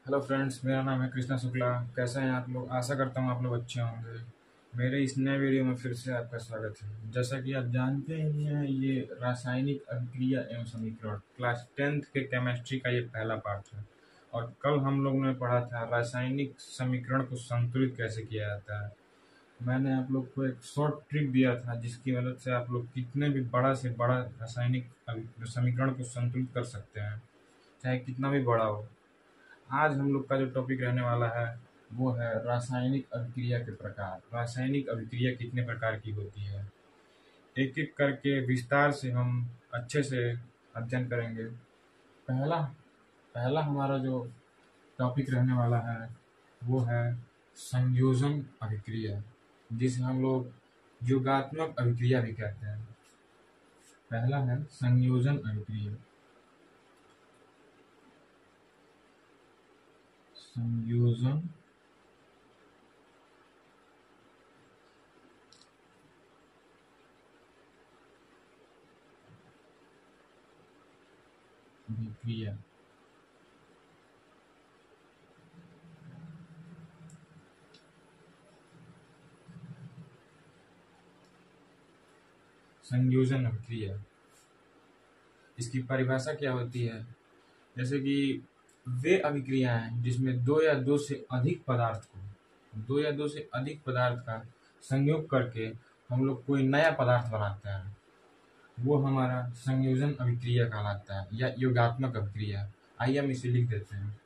Hello friends, मेरा नाम है कृष्णा शुक्ला। कैसे हैं आप लोग? आशा करता हूँ आप लोग अच्छे होंगे। मेरे इस नए वीडियो में फिर से आपका स्वागत है। जैसा कि आप जानते ही हैं, ये रासायनिक अभिक्रिया एवं समीकरण क्लास 10th के केमिस्ट्री का ये पहला पार्ट है। और कल हम लोग ने पढ़ा था रासायनिक समीकरण को संतुलित कैसे किया जाता है। मैंने आप लोग को एक शॉर्ट ट्रिक दिया था जिसकी मदद से आप लोग कितने भी बड़ा से बड़ा रासायनिक समीकरण को संतुलित कर सकते हैं, चाहे कितना भी बड़ा हो। आज हम लोग का जो टॉपिक रहने वाला है वो है रासायनिक अभिक्रिया के प्रकार। रासायनिक अभिक्रिया कितने प्रकार की होती है, एक एक करके विस्तार से हम अच्छे से अध्ययन करेंगे। पहला पहला हमारा जो टॉपिक रहने वाला है वो है संयोजन अभिक्रिया, जिसे हम लोग योगात्मक अभिक्रिया भी कहते हैं। पहला है संयोजन अभिक्रिया। संयोजन अभिक्रिया। संयोजन अभिक्रिया, इसकी परिभाषा क्या होती है? जैसे कि वे अभिक्रियाएं हैं जिसमें दो या दो से अधिक पदार्थ का संयोग करके हम लोग कोई नया पदार्थ बनाते हैं, वो हमारा संयोजन अभिक्रिया कहलाता है या योगात्मक अभिक्रिया। आइए हम इसे लिख देते हैं।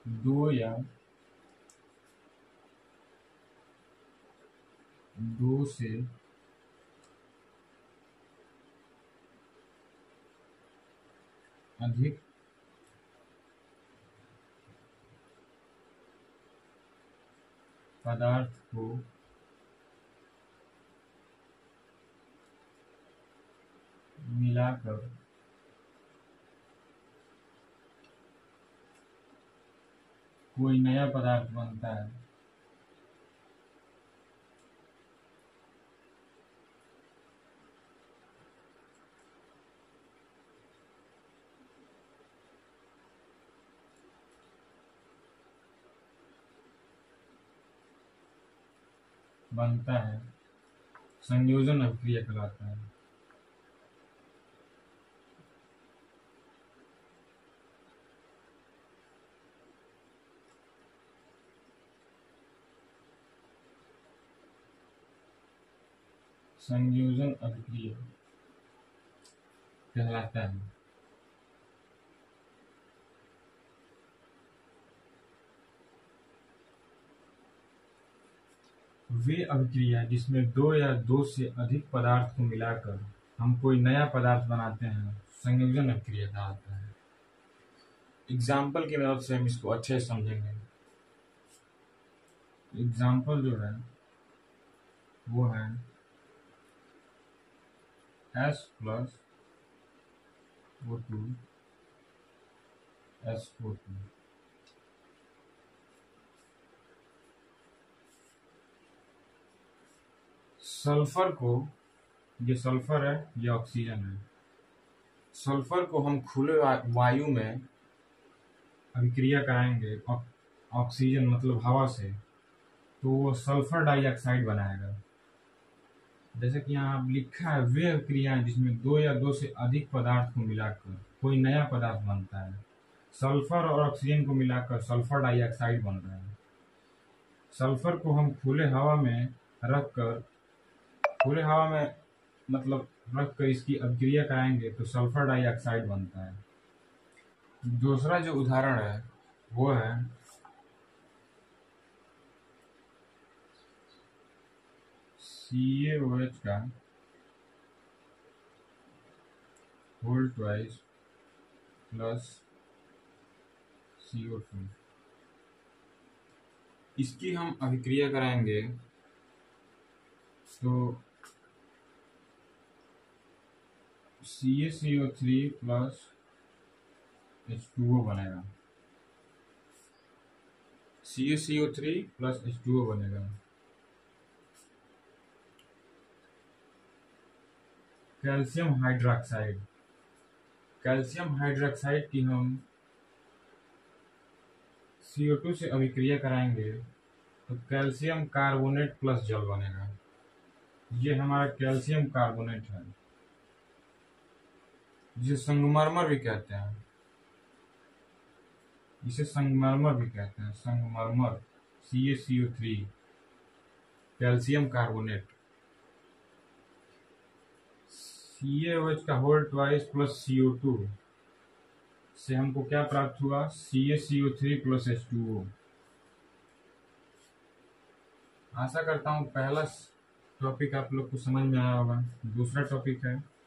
दो या दो से अधिक पदार्थ को मिलाकर कोई नया पदार्थ बनता है। संयोजन अभिक्रिया कहलाता है। संयोजन अभिक्रिया कहलाता है। वे अभिक्रिया जिसमें दो या दो से अधिक पदार्थ को मिलाकर हम कोई नया पदार्थ बनाते हैं, संयोजन अभिक्रिया कहलाता है। एग्जाम्पल की मदद से हम इसको अच्छे से समझेंगे। एग्जाम्पल जो है वो है S+O2 SO2। सल्फर को, ये सल्फर है, ये ऑक्सीजन है। सल्फर को हम खुले वायु में अभिक्रिया कराएंगे ऑक्सीजन मतलब हवा से, तो वो सल्फर डाइऑक्साइड बनाएगा। जैसे कि यहाँ लिखा है, वे अभिक्रियाएं जिसमें दो या दो से अधिक पदार्थ को मिलाकर कोई नया पदार्थ बनता है। सल्फर और ऑक्सीजन को मिलाकर सल्फर डाइऑक्साइड बन रहा है। सल्फर को हम खुले हवा में मतलब रख कर इसकी अभिक्रिया कराएंगे तो सल्फर डाइऑक्साइड बनता है। दूसरा जो उदाहरण है वो है CaOH का होल ट्वाइस प्लस CO2। इसकी हम अभिक्रिया कराएंगे तो CaCO3 प्लस H2O बनेगा। CaCO3 प्लस H2O बनेगा। कैल्शियम हाइड्रोक्साइड, कैल्शियम हाइड्रोक्साइड की हम CO2 से अभिक्रिया कराएंगे तो कैल्शियम कार्बोनेट प्लस जल बनेगा। ये हमारा कैल्शियम कार्बोनेट है, जिसे संगमरमर भी कहते हैं, इसे संगमरमर भी कहते हैं, संगमरमर। CaCO3 कैल्शियम कार्बोनेट, CaOH का होल ट्वाइस प्लस CO2 से हमको क्या प्राप्त हुआ? CaCO3 plus H2O। आशा करता हूँ पहला टॉपिक आप लोग को समझ में आया होगा। दूसरा टॉपिक है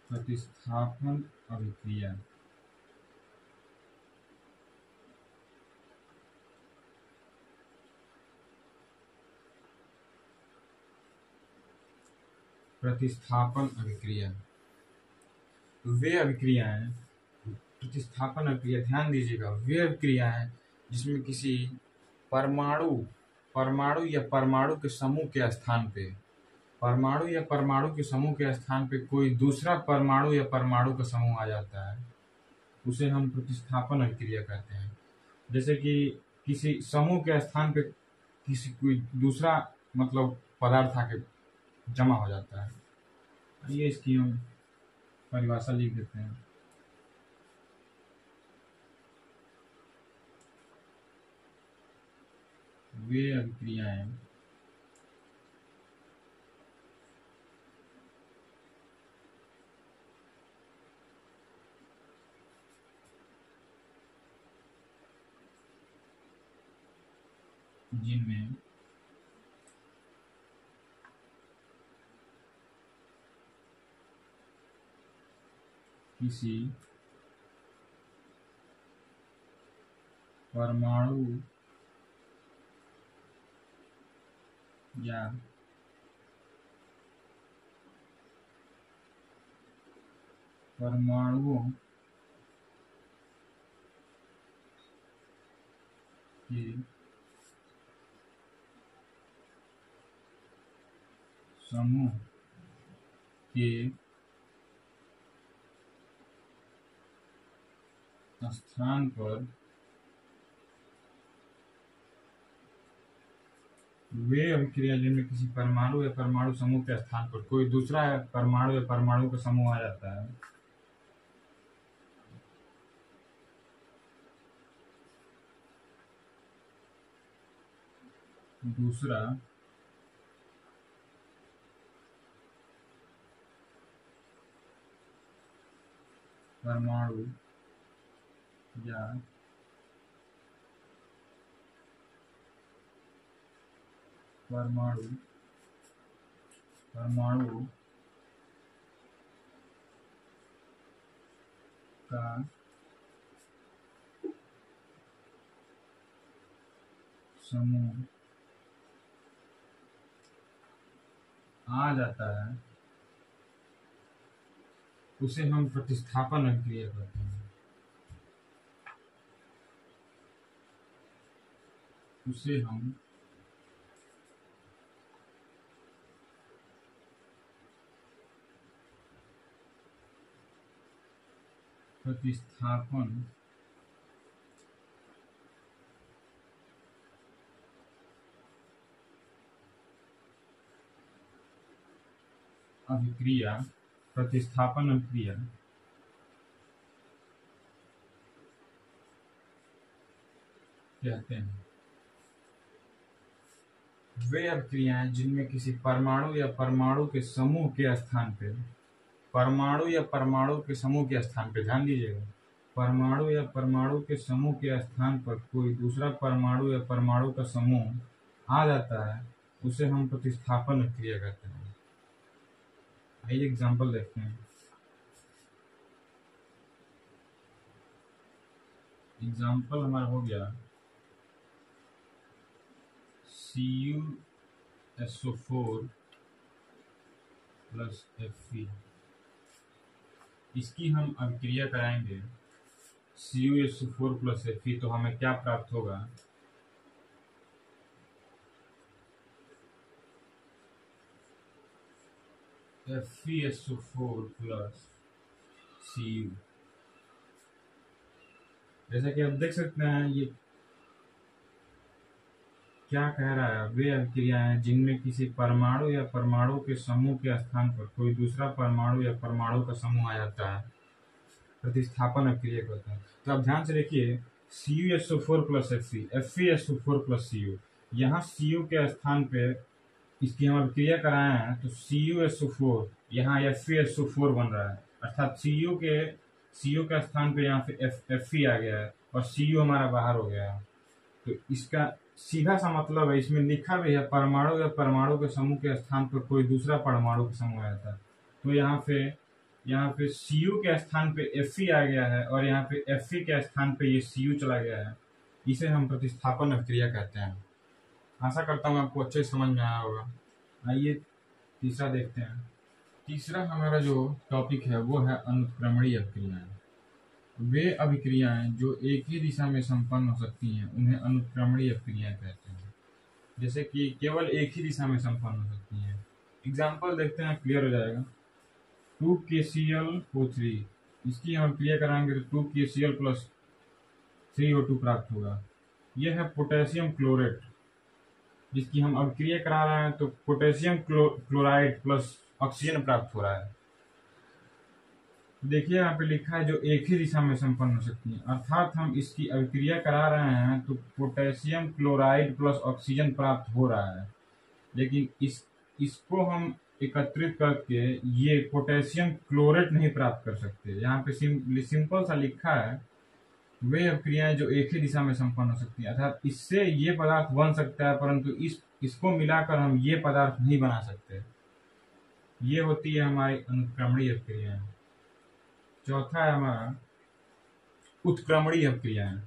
प्रतिस्थापन अभिक्रिया। प्रतिस्थापन अभिक्रिया वे अभिक्रियाएं, प्रतिस्थापन अभिक्रिया, ध्यान दीजिएगा, वे अभिक्रियाएं जिसमें किसी परमाणु या परमाणु के समूह के स्थान पे, परमाणु या परमाणु के समूह के स्थान पे कोई दूसरा परमाणु या परमाणु का समूह आ जाता है, उसे हम प्रतिस्थापन अभिक्रिया कहते हैं। जैसे कि किसी समूह के स्थान पे किसी कोई दूसरा मतलब पदार्थ आके जमा हो जाता है। ये इसकी हम परिभाषा लिख देते हैं। वे अभिक्रियाएं जिनमें किसी परमाणु या परमाणुओं के समूह के स्थान पर वे अभिक्रिया जिनमें किसी परमाणु या परमाणु समूह के स्थान पर कोई दूसरा परमाणु या परमाणु का समूह आ जाता है, दूसरा परमाणु या परमाणु का समूह आ जाता है, उसे हम प्रतिस्थापन अभिक्रिया कहते हैं। उसे हम प्रतिस्थापन अभिक्रिया, प्रतिस्थापन अभिक्रिया कहते हैं। वे अभिक्रियाएं जिनमें किसी परमाणु या परमाणु के समूह के स्थान पे, परमाणु या परमाणु के समूह के स्थान पे, ध्यान दीजिएगा, परमाणु या परमाणु के समूह के स्थान पर कोई दूसरा परमाणु या परमाणु का समूह आ जाता है, उसे हम प्रतिस्थापन अभिक्रिया कहते हैं। आइए एग्जांपल देखते हैं। एग्जांपल हमारा हो गया CuSO4 प्लस Fe। इसकी हम अभिक्रिया कराएंगे CuSO4 प्लस Fe, तो हमें क्या प्राप्त होगा? FeSO4 plus Cu। जैसा कि आप देख सकते हैं, ये क्या कह रहा है? वे अभिक्रियाएं जिनमें किसी परमाणु या परमाणु के समूह के स्थान पर कोई दूसरा परमाणु या परमाणु का समूह आ जाता है, प्रतिस्थापन अभिक्रिया कहते हैं। तो आप ध्यान से देखिए, CuSO4 plus Fe, FeSO4 plus Cu। यहाँ Cu के स्थान पे इसकी हम अभिक्रिया कराए हैं, तो CuSO4 यहाँ FeSO4 बन रहा है, अर्थात Cu के स्थान पे यहाँ पे Fe आ गया है और Cu हमारा बाहर हो गया है। तो इसका सीधा सा मतलब है, इसमें लिखा भी है परमाणु या परमाणु के समूह के स्थान पर कोई दूसरा परमाणु का समूह आया था। तो यहाँ पे Cu के स्थान पे Fe आ गया है और यहाँ पे Fe के स्थान पे ये Cu चला गया है। इसे हम प्रतिस्थापन अभिक्रिया कहते हैं। आशा करता हूँ आपको अच्छे से समझ में आया होगा। आइए तीसरा देखते हैं। तीसरा हमारा जो टॉपिक है वो है अनुत्क्रमणीय अभिक्रियाएं। वे अभिक्रियाएं जो एक ही दिशा में संपन्न हो सकती हैं उन्हें अनुत्क्रमणीय अभिक्रियाएं कहते हैं। जैसे कि केवल एक ही दिशा में संपन्न हो सकती हैं। एग्जाम्पल देखते हैं, क्लियर हो जाएगा। 2KClO3, इसकी हम अभिक्रिया कराएंगे तो 2KCl प्लस 3O2 प्राप्त होगा। यह है पोटेशियम क्लोरेट, जिसकी हम अभिक्रिया करा रहे हैं तो पोटेशियम क्लोराइड प्लस ऑक्सीजन प्राप्त हो रहा है। देखिए यहाँ पे लिखा है जो एक ही दिशा में संपन्न हो सकती है, अर्थात हम इसकी अभिक्रिया करा रहे हैं तो पोटेशियम क्लोराइड प्लस ऑक्सीजन प्राप्त हो रहा है, लेकिन इसको हम एकत्रित करके ये पोटेशियम क्लोरेट नहीं प्राप्त कर सकते। यहाँ पे सिंपल सा लिखा है वे अभिक्रियाएं जो एक ही दिशा में संपन्न हो सकती है, अर्थात इससे ये पदार्थ बन सकता है परंतु इसको मिलाकर हम ये पदार्थ नहीं बना सकते। ये होती है हमारी अनुत्क्रमणीय अभिक्रियाएं। चौथा है हमारा उत्क्रमणीय अभिक्रियाएं।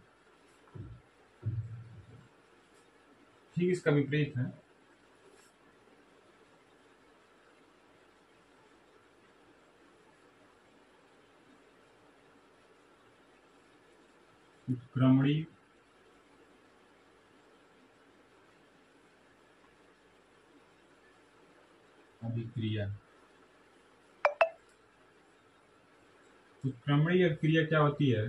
ठीक इसका विपरीत है। उत्क्रमणीय अभिक्रिया। उत्क्रमणीय अभिक्रिया क्या होती है?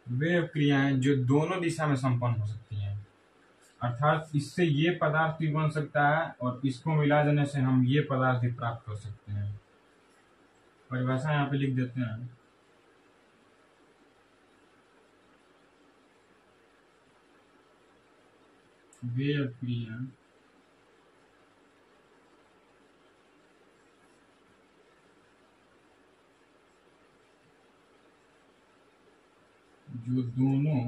वे अभिक्रियाएं जो दोनों दिशा में संपन्न हो सकती हैं, अर्थात इससे ये पदार्थ भी बन सकता है और इसको मिला देने से हम ये पदार्थ भी प्राप्त कर सकते हैं। परिभाषा यहाँ पे लिख देते हैं। वे अभिक्रिया जो दोनों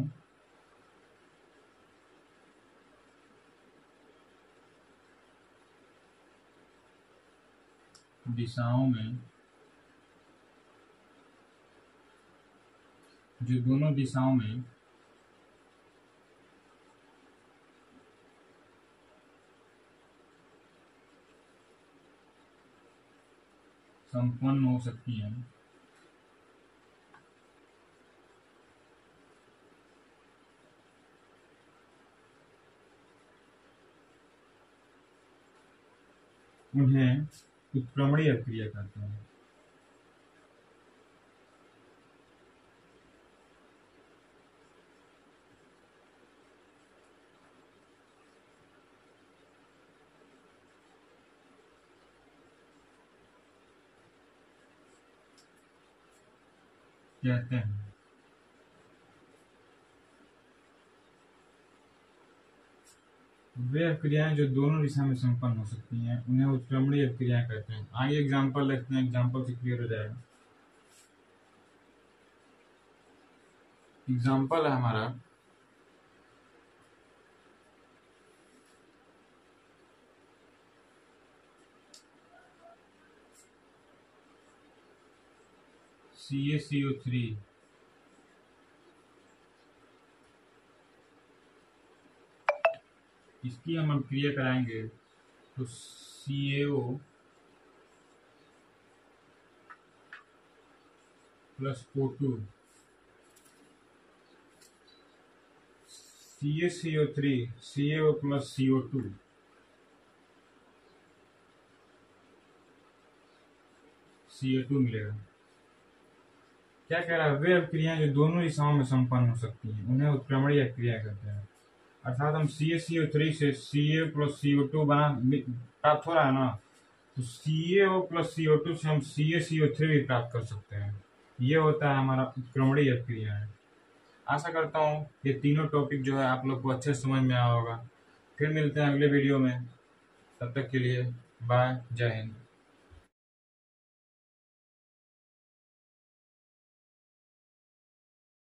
दिशाओं में संपन्न हो सकती हैं, उन्हें उत्क्रमणीय अभिक्रिया कहते हैं। वे अभिक्रियाएं जो दोनों दिशा में संपन्न हो सकती हैं उन्हें उत्क्रमणीय अभिक्रियाएं कहते हैं। आइए एग्जाम्पल देखते हैं, एग्जाम्पल से क्लियर हो जाएगा। एग्जाम्पल है हमारा CaCO3 इसकी हम अभिक्रिया कराएंगे तो CaO plus O2 CaCO3 CaO plus CO2 Ca2 मिलेगा। क्या कह रहा है, वे अभिक्रियाएं जो दोनों दिशाओं में संपन्न हो सकती हैं उन्हें उत्क्रमणीय अभिक्रिया कहते हैं। अर्थात हम CaCO3 से Ca प्लस CO2 प्राप्त हो रहा है ना, तो CaO प्लस CO2 से हम CaCO3 भी प्राप्त कर सकते हैं। ये होता है हमारा उत्क्रमणीय अभिक्रिया है। आशा करता हूँ ये तीनों टॉपिक जो है आप लोग को अच्छे समझ में आया होगा। फिर मिलते हैं अगले वीडियो में, तब तक के लिए बाय, जय हिंद।